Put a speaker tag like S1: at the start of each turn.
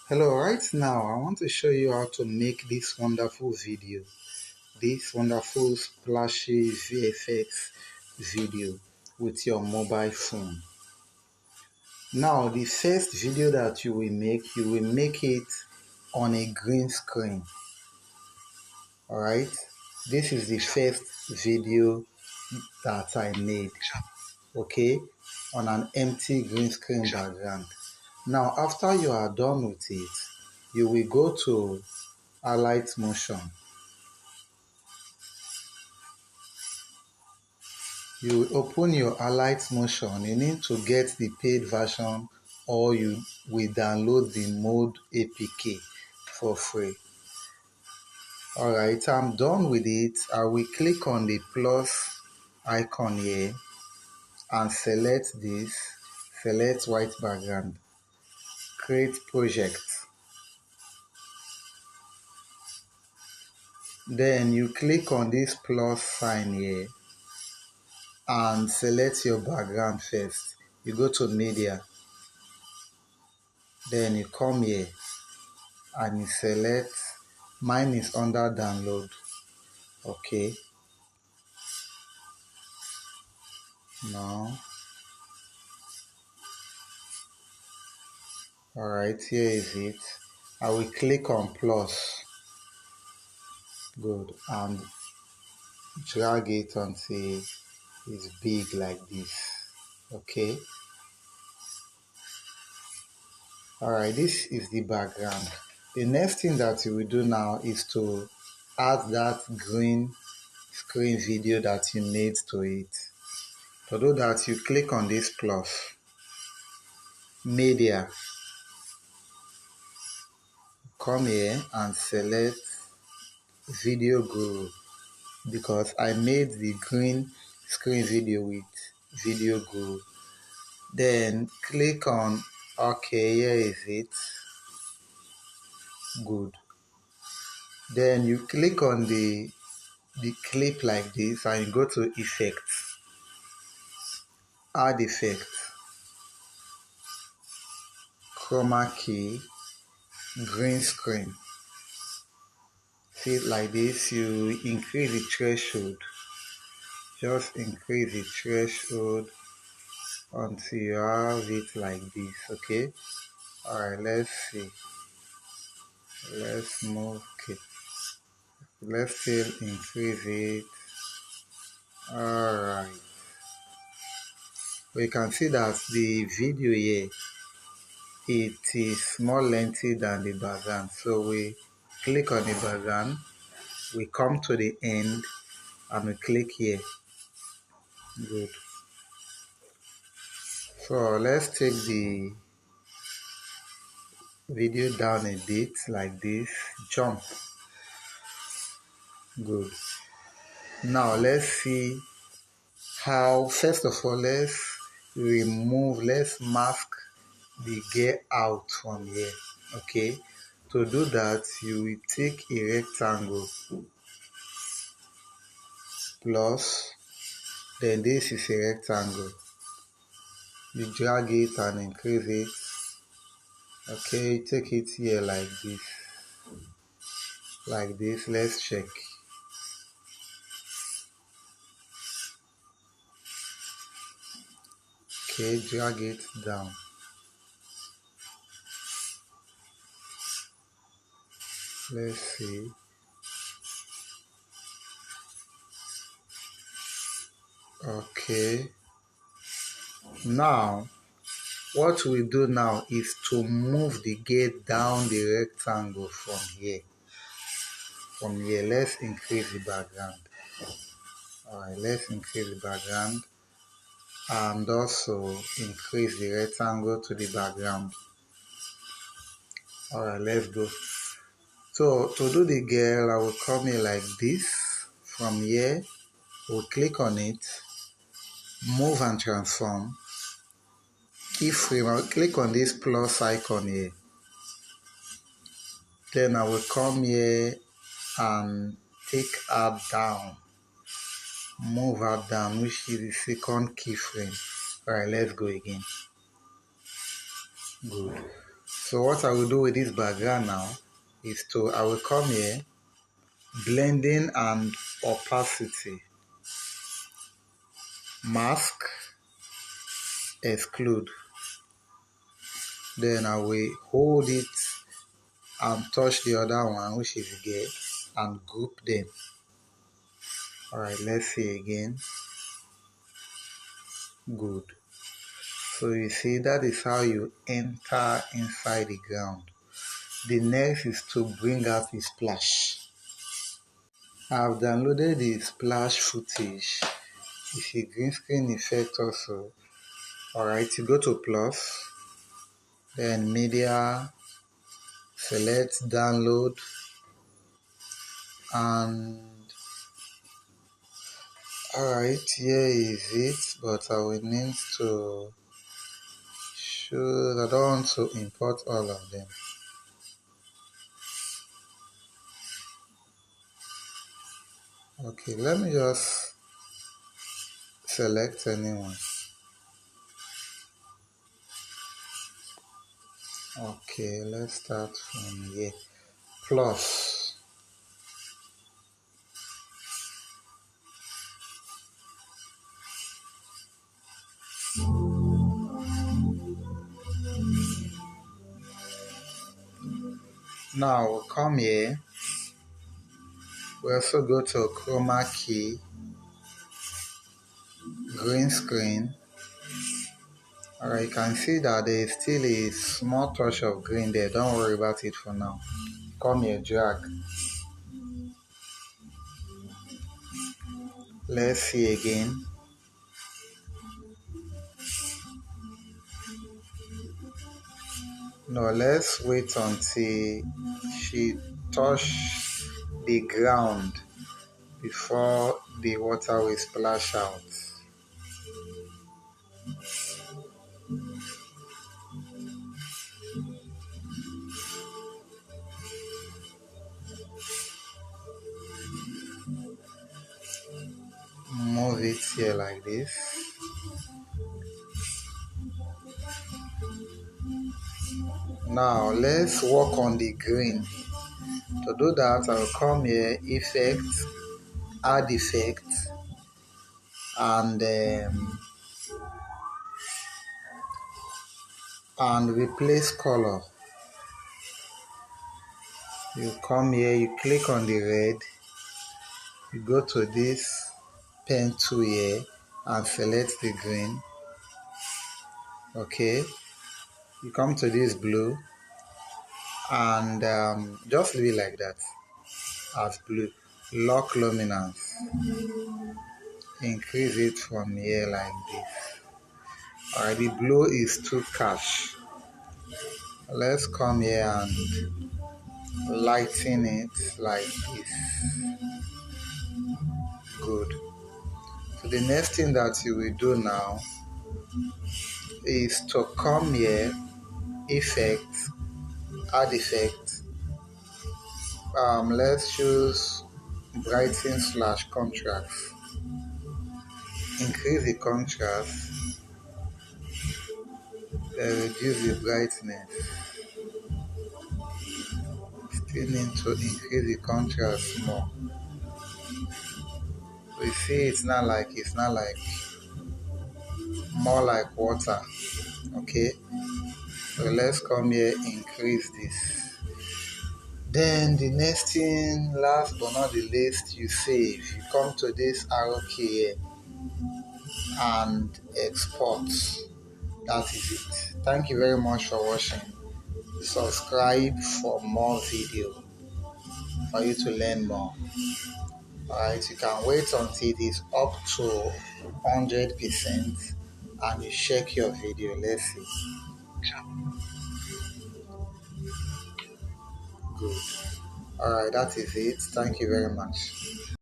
S1: Hello, right now I want to show you how to make this wonderful video, this wonderful splashy VFX video with your mobile phone. Now the first video that you will make it on a green screen. Alright, this is the first video that I made, okay, on an empty green screen background. Now after you are done with it, you will go to Alight Motion. You open your Alight Motion. You need to get the paid version or you will download the Mode APK for free. Alright, I'm done with it. I will click on the plus icon here and select this. Select white background. Create project. Then you click on this plus sign here and select your background first. You go to media. Then you come here and you select, mine is under download. Okay, now alright, here is it. I will click on plus. Good, and drag it until it's big like this. Okay, alright, this is the background. The next thing that you will do now is to add that green screen video that you made to it. To do that, you click on this plus, media, come here and select Video Guru, because I made the green screen video with Video Guru. Then click on OK, here is it. Good. Then you click on the clip like this and you go to Effects, Add Effect, Chroma Key, Green Screen. See it like this, you increase the threshold. Just increase the threshold until you have it like this, okay? Alright, let's see. Let's move, okay. Let's still increase it. Alright. We can see that the video here, it is more lengthy than the background. So we click on the background, we come to the end and we click here. Good. So let's take the video down a bit like this. Jump. Good. Now let's see how, first of all, let's mask the gear out from here. Okay, to do that, you will take a rectangle plus, then this is a rectangle. You drag it and increase it. Okay, take it here like this. Like this, let's check. Okay, drag it down. Let's see. Okay. Now, what we do now is to move the gate down the rectangle from here. From here, let's increase the background. Alright, let's increase the background and also increase the rectangle to the background. Alright, let's go. So to do the girl, I will come here like this. From here, we'll click on it, move and transform. Keyframe, I will click on this plus icon here. Then I will come here and take her down. Move her down, which is the second keyframe. Alright, let's go again. Good. So what I will do with this background now is I will come here, blending and opacity, mask, exclude. Then I will hold it and touch the other one, which is get, and group them. Alright, let's see again. Good. So you see, that is how you enter inside the ground. The next is to bring out the splash. I've downloaded the splash footage. You see green screen effect also. Alright, you go to plus, then media, select download, and alright, here is it, but I will need to choose. I don't want to import all of them. Okay, let me just select anyone. Okay, let's start from here. Plus. Now we'll come here. We also go to chroma key, green screen. Alright, you can see that there is still a small touch of green there. Don't worry about it for now. Come here, drag. Let's see again. No, let's wait until she touch the ground before the water will splash out. Move it here like this. Now let's work on the green. To do that, I'll come here, effect, add effect, and replace color. You come here, you click on the red, you go to this pen tool here and select the green. Okay, you come to this blue and just leave it like that as blue. Lock luminance, increase it from here like this. Alright, the blue is too harsh. Let's come here and lighten it like this. Good. So the next thing that you will do now is to come here, effect, add effect. Let's choose brighten / contrast. Increase the contrast, reduce the brightness. Still need to increase the contrast more. We see it's not like more like water. Okay, so let's come here, increase this. Then the next thing, last but not the least, you save. You come to this arrow key here and export. That is it. Thank you very much for watching. Subscribe for more video for you to learn more. Alright, you can wait until it is up to 100% and you check your video. Let's see. Good. Alright, that is it. Thank you very much.